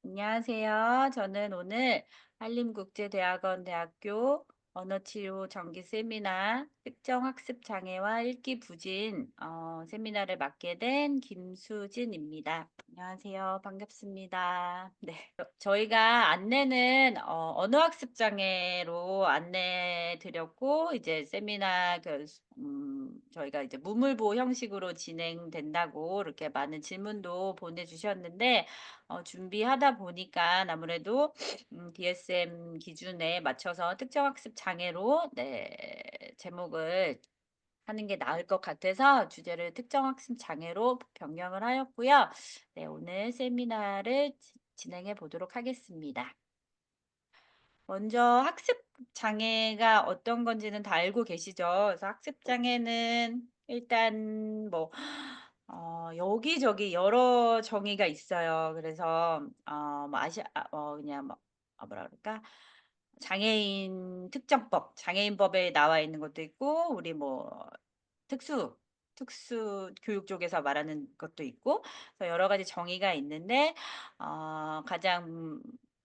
안녕하세요. 저는 오늘 한림국제대학원 대학교 언어치료 정기 세미나 특정 학습 장애와 읽기 부진 세미나를 맡게 된 김수진입니다. 안녕하세요. 반갑습니다. 네. 저희가 안내는 언어학습 장애로 안내 드렸고 이제 세미나 저희가 이제 무물보 형식으로 진행된다고 이렇게 많은 질문도 보내주셨는데 준비하다 보니까 아무래도 DSM 기준에 맞춰서 특정 학습 장애로 제목을 하는 게 나을 것 같아서 주제를 특정 학습 장애로 변경을 하였고요. 네, 오늘 세미나를 진행해 보도록 하겠습니다. 먼저 학습 장애가 어떤 건지는 다 알고 계시죠? 그래서 학습 장애는 일단 뭐 여기저기 여러 정의가 있어요. 그래서 뭐 그냥 뭐 뭐라 그럴까? 장애인 특정법, 장애인법에 나와 있는 것도 있고 우리 뭐 특수 특수 교육 쪽에서 말하는 것도 있고 그래서 여러 가지 정의가 있는데 가장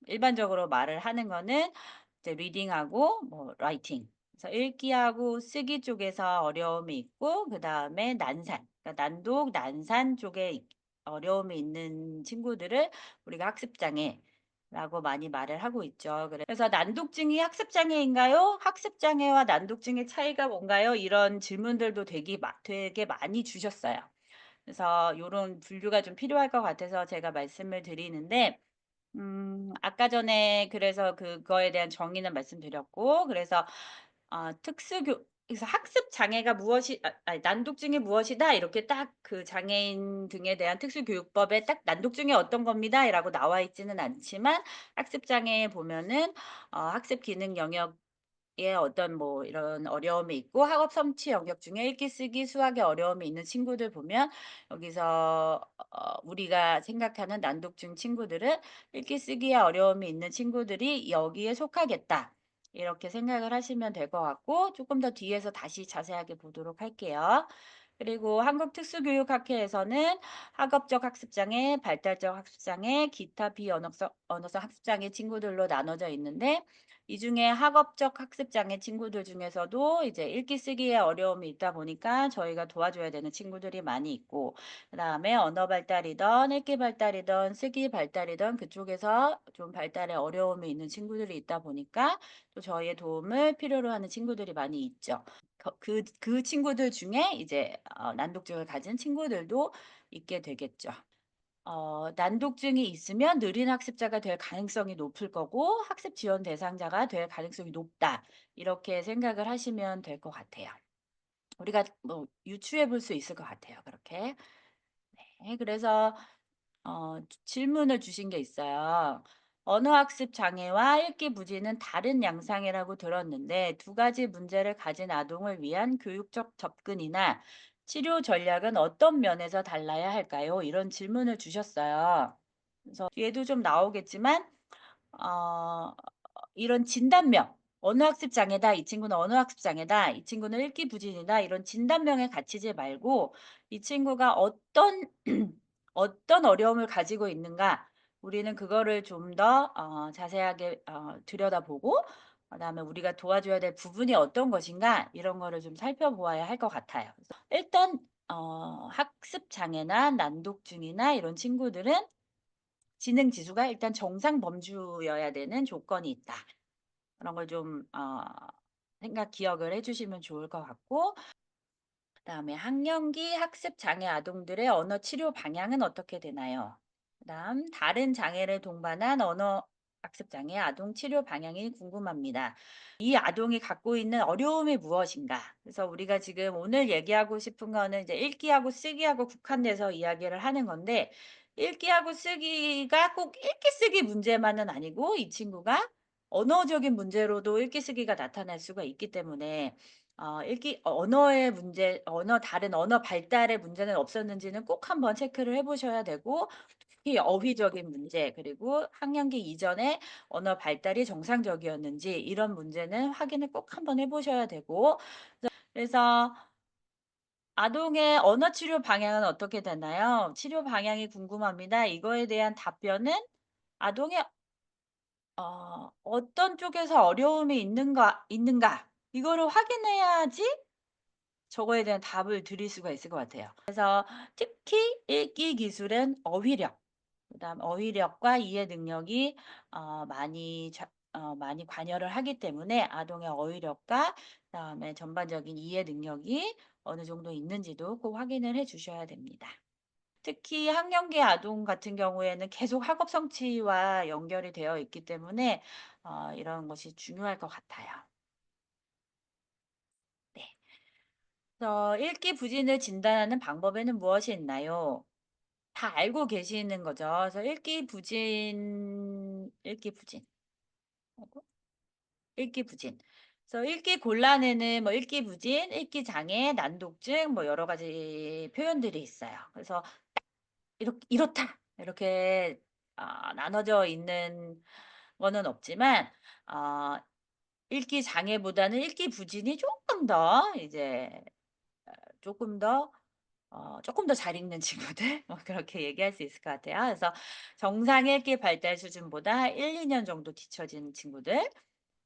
일반적으로 말을 하는 거는 이제 리딩하고 뭐 라이팅. 그래서 읽기하고 쓰기 쪽에서 어려움이 있고 그다음에 난산, 그러니까 난독, 난산 쪽에 어려움이 있는 친구들을 우리가 학습 장애라고 많이 말을 하고 있죠. 그래서 "난독증이 학습 장애인가요? 학습 장애와 난독증의 차이가 뭔가요?" 이런 질문들도 되게 많이 주셨어요. 그래서 요런 분류가 좀 필요할 것 같아서 제가 말씀을 드리는데 아까 전에 그래서 그거에 대한 정의는 말씀드렸고 그래서 그래서 "학습 장애가 무엇이 아니 난독증이 무엇이다." 이렇게 딱 그 장애인 등에 대한 특수교육법에 딱 "난독증이 어떤 겁니다."라고 나와 있지는 않지만 학습 장애에 보면은 학습 기능 영역 에 어떤 뭐 이런 어려움이 있고 학업 성취 영역 중에 읽기, 쓰기, 수학에 어려움이 있는 친구들 보면 여기서 우리가 생각하는 난독증 친구들은 '읽기, 쓰기에 어려움이 있는 친구들이 여기에 속하겠다.' 이렇게 생각을 하시면 될 것 같고 조금 더 뒤에서 다시 자세하게 보도록 할게요. 그리고 한국특수교육학회에서는 학업적 학습장애, 발달적 학습장애, 기타 비언어성 학습장애 친구들로 나눠져 있는데 이 중에 학업적 학습 장애 친구들 중에서도 이제 읽기 쓰기에 어려움이 있다 보니까 저희가 도와줘야 되는 친구들이 많이 있고 그다음에 언어 발달이든 읽기 발달이든 쓰기 발달이든 그쪽에서 좀 발달에 어려움이 있는 친구들이 있다 보니까 또 저희의 도움을 필요로 하는 친구들이 많이 있죠. 그 친구들 중에 이제 난독증을 가진 친구들도 있게 되겠죠. 난독증이 있으면 느린 학습자가 될 가능성이 높을 거고 학습 지원 대상자가 될 가능성이 높다. 이렇게 생각을 하시면 될 것 같아요. 우리가 뭐 유추해 볼 수 있을 것 같아요. 그렇게. 네, 그래서 질문을 주신 게 있어요. 언어학습 장애와 읽기 부진은 다른 양상이라고 들었는데 두 가지 문제를 가진 아동을 위한 교육적 접근이나 치료 전략은 어떤 면에서 달라야 할까요? 이런 질문을 주셨어요. 그래서 뒤에도 좀 나오겠지만 어 이런 진단명, 언어학습 장애다. 이 친구는 언어학습 장애다. 이 친구는 읽기 부진이다. 이런 진단명에 갇히지 말고 이 친구가 어떤 어떤 어려움을 가지고 있는가 우리는 그거를 좀 더 자세하게 들여다보고 그다음에 우리가 도와줘야 될 부분이 어떤 것인가 이런 거를 좀 살펴보아야 할 것 같아요. 그래서 일단 학습 장애나 난독증이나 이런 친구들은 지능 지수가 일단 정상 범주여야 되는 조건이 있다. 그런 걸 좀 기억을 해 주시면 좋을 것 같고 그다음에 학령기 학습 장애 아동들의 언어 치료 방향은 어떻게 되나요? 그다음 다른 장애를 동반한 언어 학습 장애 아동 치료 방향이 궁금합니다. 이 아동이 갖고 있는 어려움이 무엇인가? 그래서 우리가 지금 오늘 얘기하고 싶은 거는 이제 읽기하고 쓰기하고 국한돼서 이야기를 하는 건데 읽기하고 쓰기가 꼭 읽기 쓰기 문제만은 아니고 이 친구가 언어적인 문제로도 읽기 쓰기가 나타날 수가 있기 때문에 언어의 문제 다른 언어 발달의 문제는 없었는지는 꼭 한번 체크를 해 보셔야 되고 특히 어휘적인 문제 그리고 학령기 이전에 언어 발달이 정상적이었는지 이런 문제는 확인을 꼭 한번 해 보셔야 되고 그래서 아동의 언어 치료 방향은 어떻게 되나요? 치료 방향이 궁금합니다. 이거에 대한 답변은 아동의 어떤 쪽에서 어려움이 있는가 이거를 확인해야지 저거에 대한 답을 드릴 수가 있을 것 같아요. 그래서 특히 읽기 기술은 어휘력, 그다음 어휘력과 이해 능력이 많이 관여를 하기 때문에 아동의 어휘력과 그다음에 전반적인 이해 능력이 어느 정도 있는지도 꼭 확인을 해 주셔야 됩니다. 특히 학령기 아동 같은 경우에는 계속 학업 성취와 연결이 되어 있기 때문에 이런 것이 중요할 것 같아요. 네. 그래서 읽기 부진을 진단하는 방법에는 무엇이 있나요? 다 알고 계시는 거죠. 그래서 아이고, 읽기 부진. 그래서 읽기 곤란에는 뭐 읽기 부진, 읽기 장애, 난독증 뭐 여러 가지 표현들이 있어요. 그래서 이렇다 이렇게 나눠져 있는 거는 없지만 어 읽기 장애보다는 읽기 부진이 조금 더 이제 조금 더 조금 더 잘 읽는 친구들 뭐 그렇게 얘기할 수 있을 것 같아요. 그래서 정상 읽기 발달 수준보다 1-2년 정도 뒤처진 친구들.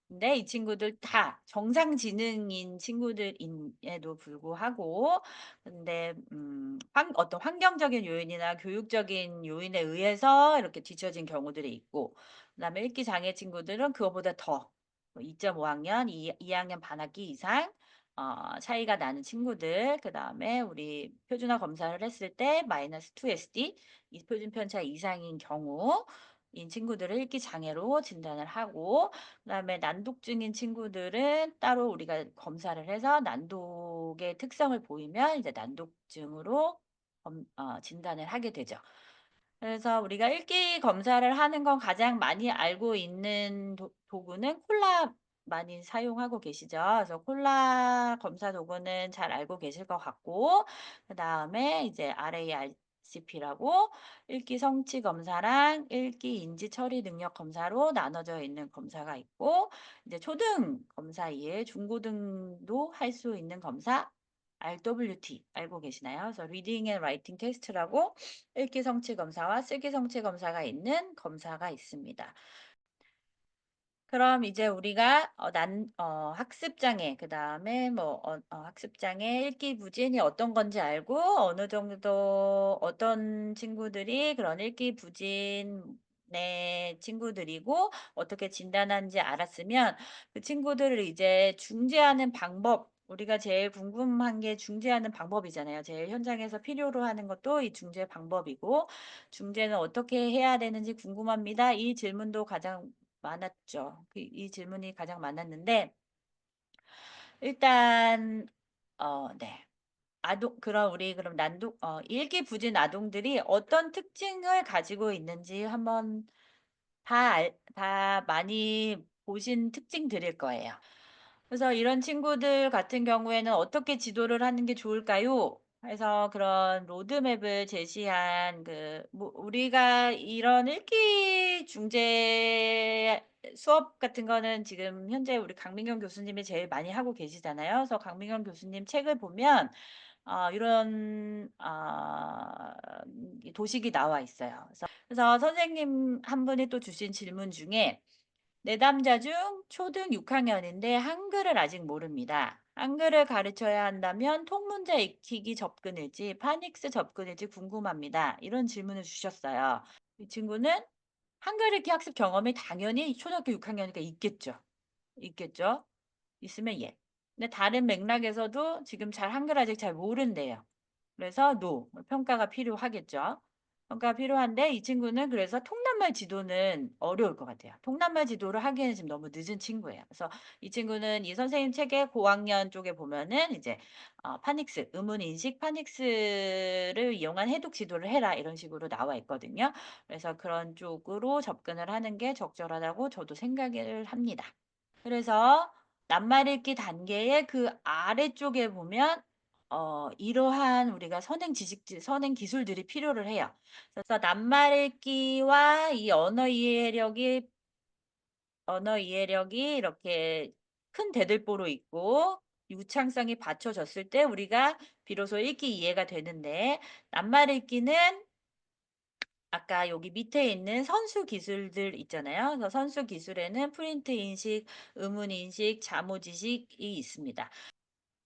근데 이 친구들 다 정상 지능인 친구들임에도 불구하고 근데 어떤 환경적인 요인이나 교육적인 요인에 의해서 이렇게 뒤처진 경우들이 있고 그다음에 읽기 장애 친구들은 그거보다 더 2.5 학년, 2 학년 반 학기 이상 차이가 나는 친구들 그다음에 우리 표준화 검사를 했을 때 -2 SD 이 표준 편차 이상인 경우인 친구들을 읽기 장애로 진단을 하고 그다음에 난독증인 친구들은 따로 우리가 검사를 해서 난독의 특성을 보이면 이제 난독증으로 진단을 하게 되죠. 그래서 우리가 읽기 검사를 하는 건 가장 많이 알고 있는 도구는 콜라 많이 사용하고 계시죠. 그래서 콜라 검사 도구는 잘 알고 계실 것 같고 그다음에 이제 RARCP라고 읽기 성취 검사랑 읽기 인지 처리 능력 검사로 나눠져 있는 검사가 있고 이제 초등 검사 이외에 중고등도 할 수 있는 검사 RWT 알고 계시나요? 그래서 리딩 앤 라이팅 테스트라고 읽기 성취 검사와 쓰기 성취 검사가 있는 검사가 있습니다. 그럼 이제 우리가 학습 장애 그다음에 뭐 학습 장애, 읽기 부진이 어떤 건지 알고 어느 정도 어떤 친구들이 그런 읽기 부진의 친구들이고 어떻게 진단하는지 알았으면 그 친구들을 이제 중재하는 방법 우리가 제일 궁금한 게 중재하는 방법이잖아요. 제일 현장에서 필요로 하는 것도 이 중재 방법이고 "중재는 어떻게 해야 되는지 궁금합니다." 이 질문도 가장 많았죠. 이 질문이 가장 많았는데 일단 네. 그럼 일기 부진 아동들이 어떤 특징을 가지고 있는지 한번 다 많이 보신 특징들일 거예요. 그래서 이런 친구들 같은 경우에는 어떻게 지도를 하는 게 좋을까요? 해서 그런 로드맵을 제시한 뭐 우리가 이런 읽기 중재 수업 같은 거는 지금 현재 우리 강민경 교수님이 제일 많이 하고 계시잖아요. 그래서 강민경 교수님 책을 보면 이런 이 도식이 나와 있어요. 그래서 선생님 한 분이 또 주신 질문 중에 내담자 중 초등 6 학년인데 한글을 아직 모릅니다. 한글을 가르쳐야 한다면 통문자 익히기 접근일지 파닉스 접근일지 궁금합니다. 이런 질문을 주셨어요. 이 친구는 한글 읽기 학습 경험이 당연히 초등학교 6 학년이니까 있겠죠. 있겠죠. 있으면 예. 근데 다른 맥락에서도 지금 잘 한글 아직 잘 모른대요. 그래서 NO 평가가 필요하겠죠. 평가가 필요한데 이 친구는 그래서 통낱말 지도는 어려울 것 같아요. 통낱말 지도를 하기에는 지금 너무 늦은 친구예요. 그래서 이 친구는 이 선생님 책에 고학년 쪽에 보면은 이제 파닉스, 의문 인식 파닉스를 이용한 해독 지도를 해라 이런 식으로 나와 있거든요. 그래서 그런 쪽으로 접근을 하는 게 적절하다고 저도 생각을 합니다. 그래서 낱말 읽기 단계의 그 아래쪽에 보면 이러한 우리가 선행 기술들이 필요를 해요. 그래서 낱말 읽기와 이 언어 이해력이 이렇게 큰 대들보로 있고 유창성이 받쳐졌을 때 우리가 비로소 읽기 이해가 되는데 낱말 읽기는 아까 여기 밑에 있는 선수 기술들 있잖아요. 그래서 선수 기술에는 프린트 인식, 의문 인식, 자모 지식이 있습니다.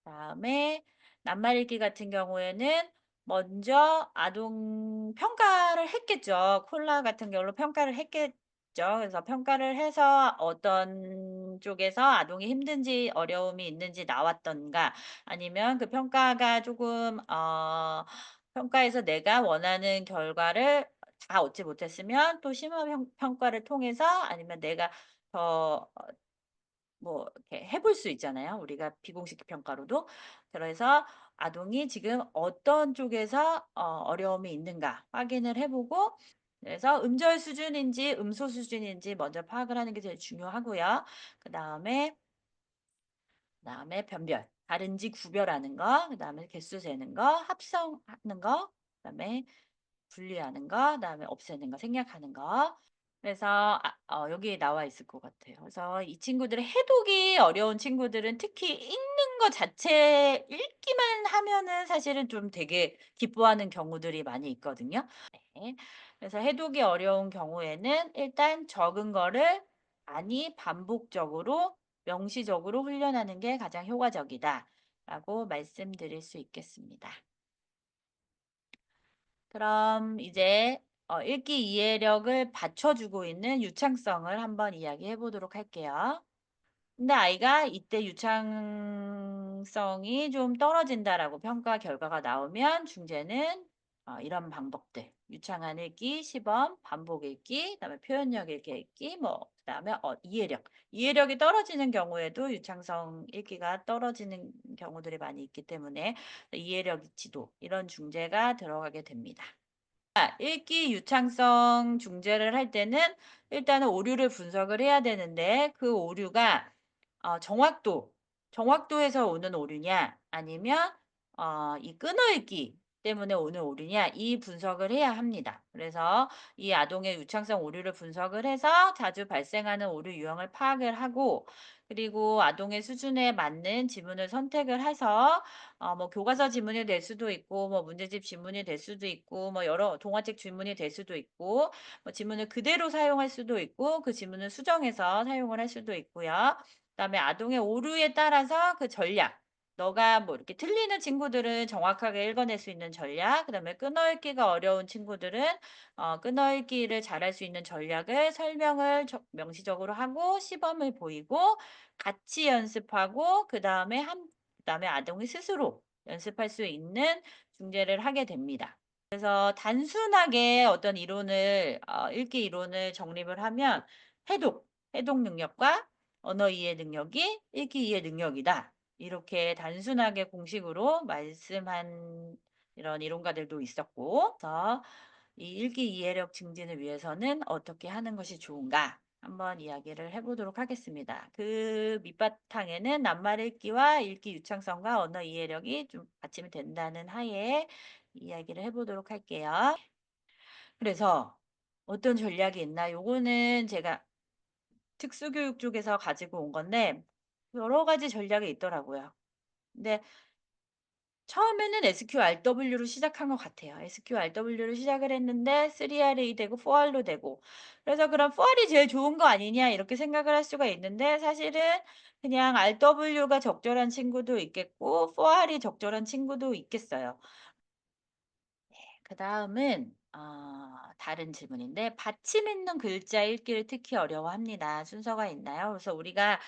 그다음에 낱말 읽기 같은 경우에는 먼저 아동 평가를 했겠죠. 콜라 같은 경우로 평가를 했겠죠. 그래서 평가를 해서 어떤 쪽에서 아동이 힘든지 어려움이 있는지 나왔던가, 아니면 그 평가가 조금 평가에서 내가 원하는 결과를 다 얻지 못했으면 또 심화 평가를 통해서, 아니면 내가 더 뭐 이렇게 해볼 수 있잖아요, 우리가 비공식 평가로도. 그래서 아동이 지금 어떤 쪽에서 어려움이 있는가 확인을 해 보고, 그래서 음절 수준인지 음소 수준인지 먼저 파악을 하는 게 제일 중요하고요. 그다음에 변별, 다른지 구별하는 거, 그다음에 개수 세는 거, 합성하는 거, 그다음에 분리하는 거, 그다음에 없애는 거, 생략하는 거. 그래서 여기에 나와 있을 것 같아요. 그래서 이 친구들의 해독이 어려운 친구들은 특히 읽는 거 자체, 읽기만 하면은 사실은 좀 되게 기뻐하는 경우들이 많이 있거든요. 네. 그래서 해독이 어려운 경우에는 일단 적은 거를 많이 반복적으로 명시적으로 훈련하는 게 가장 효과적이다라고 말씀드릴 수 있겠습니다. 그럼 이제 읽기 이해력을 받쳐주고 있는 유창성을 한번 이야기해 보도록 할게요. 근데 아이가 이때 유창성이 좀 떨어진다라고 평가 결과가 나오면 중재는 이런 방법들: 유창한 읽기, 시범, 반복 읽기, 그다음에 표현력 읽기, 뭐 그다음에 이해력이 떨어지는 경우에도 유창성 읽기가 떨어지는 경우들이 많이 있기 때문에 이해력 지도, 이런 중재가 들어가게 됩니다. 읽기 유창성 중재를 할 때는 일단은 오류를 분석을 해야 되는데, 그 오류가 정확도에서 오는 오류냐, 아니면 이 끊어읽기 때문에 오는 오류냐, 이 분석을 해야 합니다. 그래서 이 아동의 유창성 오류를 분석을 해서 자주 발생하는 오류 유형을 파악을 하고, 그리고 아동의 수준에 맞는 지문을 선택을 해서 뭐 교과서 지문이 될 수도 있고, 뭐 문제집 지문이 될 수도 있고, 뭐 여러 동화책 지문이 될 수도 있고, 뭐 지문을 그대로 사용할 수도 있고, 그 지문을 수정해서 사용을 할 수도 있고요. 그다음에 아동의 오류에 따라서 그 전략, 너가 뭐 이렇게 틀리는 친구들은 정확하게 읽어낼 수 있는 전략, 그다음에 끊어읽기가 어려운 친구들은 끊어읽기를 잘할 수 있는 전략을 설명을 명시적으로 하고 시범을 보이고 같이 연습하고, 그다음에 아동이 스스로 연습할 수 있는 중재를 하게 됩니다. 그래서 단순하게 어떤 이론을 읽기 이론을 정립을 하면 해독 능력과 언어 이해 능력이 읽기 이해 능력이다, 이렇게 단순하게 공식으로 말씀한 이런 이론가들도 있었고, 그래서 이 읽기 이해력 증진을 위해서는 어떻게 하는 것이 좋은가 한번 이야기를 해보도록 하겠습니다. 그 밑바탕에는 낱말 읽기와 읽기 유창성과 언어 이해력이 좀 받침이 된다는 하에 이야기를 해보도록 할게요. 그래서 어떤 전략이 있나? 요거는 제가 특수교육 쪽에서 가지고 온 건데 여러 가지 전략이 있더라고요. 근데 처음에는 SQRW로 시작한 것 같아요. SQRW로 시작을 했는데 3R이 되고 4R로 되고, 그래서 그럼 4R이 제일 좋은 거 아니냐 이렇게 생각을 할 수가 있는데, 사실은 그냥 RW가 적절한 친구도 있겠고 4R이 적절한 친구도 있겠어요. 그다음은 다른 질문인데, 받침 있는 글자 읽기를 특히 어려워합니다. 순서가 있나요? 그래서 우리가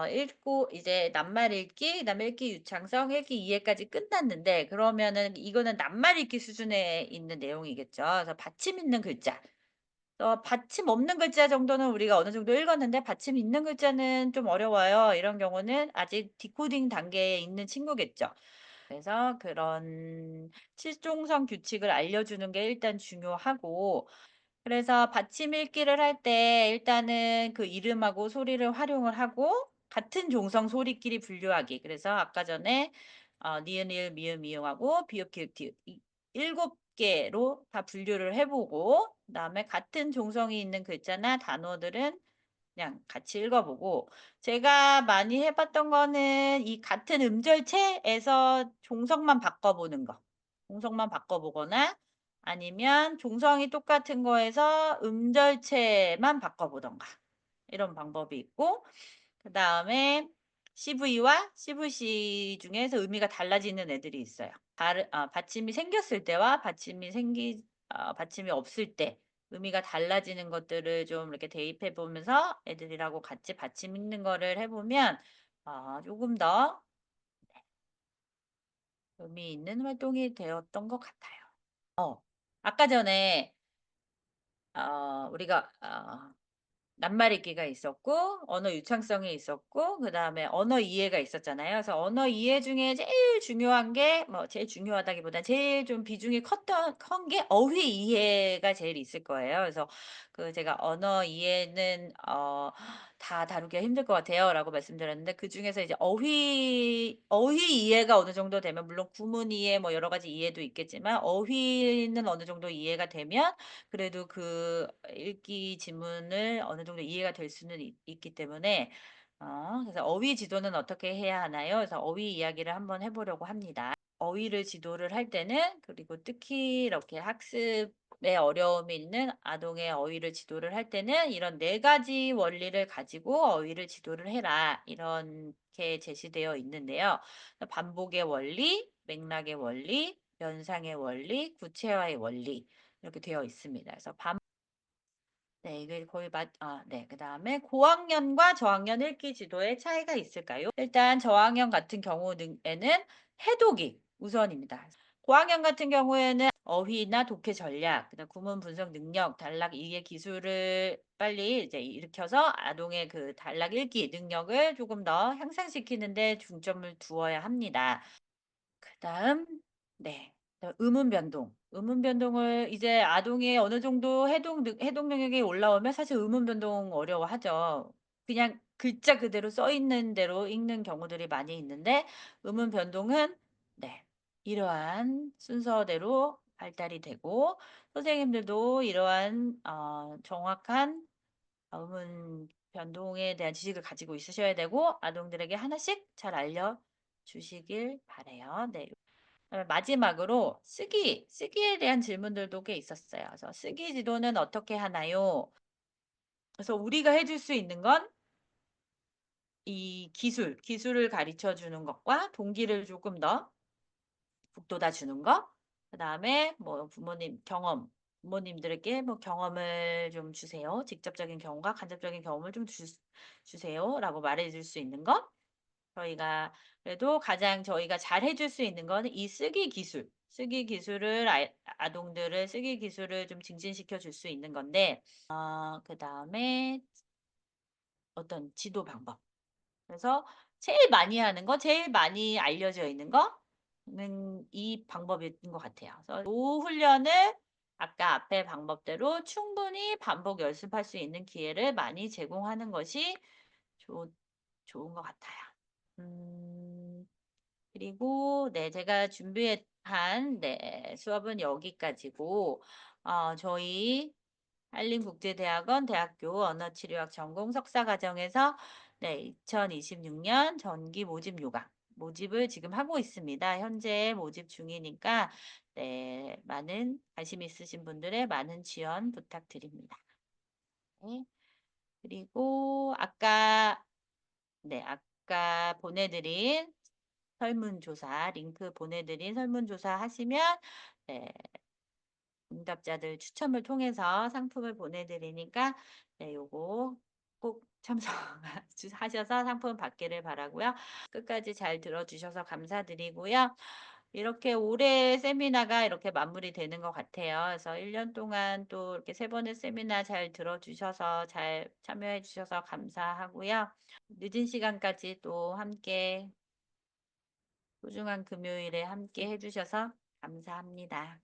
읽고 이제 낱말 읽기, 그다음에 읽기 유창성, 읽기 이해까지 끝났는데, 그러면은 이거는 낱말 읽기 수준에 있는 내용이겠죠. 그래서 받침 있는 글자. 받침 없는 글자 정도는 우리가 어느 정도 읽었는데 받침 있는 글자는 좀 어려워요. 이런 경우는 아직 디코딩 단계에 있는 친구겠죠. 그래서 그런 실종성 규칙을 알려주는 게 일단 중요하고, 그래서 받침 읽기를 할 때 일단은 그 이름하고 소리를 활용을 하고 같은 종성 소리끼리 분류하기. 그래서 아까 전에 니은, 이을, 미음, 미음하고 비읍, 기읍, 디귿 이 7 개로 다 분류를 해 보고, 그다음에 같은 종성이 있는 글자나 단어들은 그냥 같이 읽어 보고, 제가 많이 해 봤던 거는 이 같은 음절체에서 종성만 바꿔 보는 거. 종성만 바꿔 보거나 아니면 종성이 똑같은 거에서 음절체만 바꿔보던가. 이런 방법이 있고, 그다음에 CV와 CVC 중에서 의미가 달라지는 애들이 있어요. 받침이 생겼을 때와 받침이 없을 때 의미가 달라지는 것들을 좀 이렇게 대입해 보면서 애들이라고 같이 받침 읽는 거를 해 보면 조금 더 의미 있는 활동이 되었던 것 같아요. 아까 전에 우리가 낱말잇기가 있었고 언어 유창성이 있었고 그다음에 언어 이해가 있었잖아요. 그래서 언어 이해 중에 제일 중요한 게 뭐 제일 중요하다기보다 제일 좀 비중이 컸던 게 어휘 이해가 제일 있을 거예요. 그래서 제가 "언어 이해는 다 다루기가 힘들 것 같아요."라고 말씀드렸는데 그중에서 이제 어휘 이해가 어느 정도 되면 물론 구문 이해 뭐 여러 가지 이해도 있겠지만 어휘는 어느 정도 이해가 되면 그래도 그 읽기 지문을 어느 정도 이해가 될 수는 있기 때문에 그래서 어휘 지도는 어떻게 해야 하나요? 그래서 어휘 이야기를 한번 해 보려고 합니다. 어휘를 지도를 할 때는 그리고 특히 이렇게 학습에 어려움이 있는 아동의 어휘를 지도를 할 때는 이런 네 가지 원리를 가지고 어휘를 지도를 해라. 이렇게 제시되어 있는데요. 반복의 원리, 맥락의 원리, 연상의 원리, 구체화의 원리 이렇게 되어 있습니다. 그래서 네 이게 거의 네. 그다음에 고학년과 저학년 읽기 지도의 차이가 있을까요? 일단 저학년 같은 경우에는 해독이 우선입니다. 고학년 같은 경우에는 어휘나 독해 전략, 그다음 구문 분석 능력, 단락 이해 기술을 빨리 이제 일으켜서 아동의 그 단락 읽기 능력을 조금 더 향상시키는 데 중점을 두어야 합니다. 그다음 네. 음운 변동. 음운 변동을 이제 아동이 어느 정도 해독 능력이 올라오면 사실 음운 변동 어려워하죠. 그냥 글자 그대로 써 있는 대로 읽는 경우들이 많이 있는데 음운 변동은 네. 이러한 순서대로 발달이 되고 선생님들도 이러한 정확한 음운 변동에 대한 지식을 가지고 있으셔야 되고 아동들에게 하나씩 잘 알려 주시길 바라요. 네. 마지막으로 쓰기에 대한 질문들도 꽤 있었어요. 그래서 "쓰기 지도는 어떻게 하나요?" 그래서 우리가 해줄 수 있는 건 이 기술을 가르쳐 주는 것과 동기를 조금 더 북돋아 주는 거, 그다음에 뭐 부모님들에게 뭐 "경험을 좀 주세요. 직접적인 경험과 간접적인 경험을 좀 주세요."라고 말해 줄 수 있는 거, 저희가 그래도 가장 저희가 잘 해줄 수 있는 거는 이 쓰기 기술을 아동들을 쓰기 기술을 좀 증진시켜 줄 수 있는 건데 그다음에 어떤 지도 방법. 그래서 제일 많이 알려져 있는 거는 이 방법인 것 같아요. 그래서 훈련을 아까 앞에 방법대로 충분히 반복 연습할 수 있는 기회를 많이 제공하는 것이 좋 좋은 것 같아요. 음. 그리고 네 제가 준비한 네 수업은 여기까지고 저희 한림국제대학원 대학교 언어치료학 전공 석사과정에서 네 2026년 전기 모집 요강 모집을 지금 하고 있습니다. 현재 모집 중이니까 네 많은 관심 있으신 분들의 많은 지원 부탁드립니다. 네. 그리고 아까 보내드린 설문조사 링크 보내드린 설문조사 하시면 네 응답자들 추첨을 통해서 상품을 보내드리니까 네 요거 꼭 참석 하셔서 상품 받기를 바라고요. 끝까지 잘 들어주셔서 감사드리고요. 이렇게 올해 세미나가 이렇게 마무리되는 것 같아요. 그래서 1년 동안 또 이렇게 3 번의 세미나 잘 들어주셔서 잘 참여해 주셔서 감사하고요. 늦은 시간까지 또 함께 소중한 금요일에 함께 해 주셔서 감사합니다.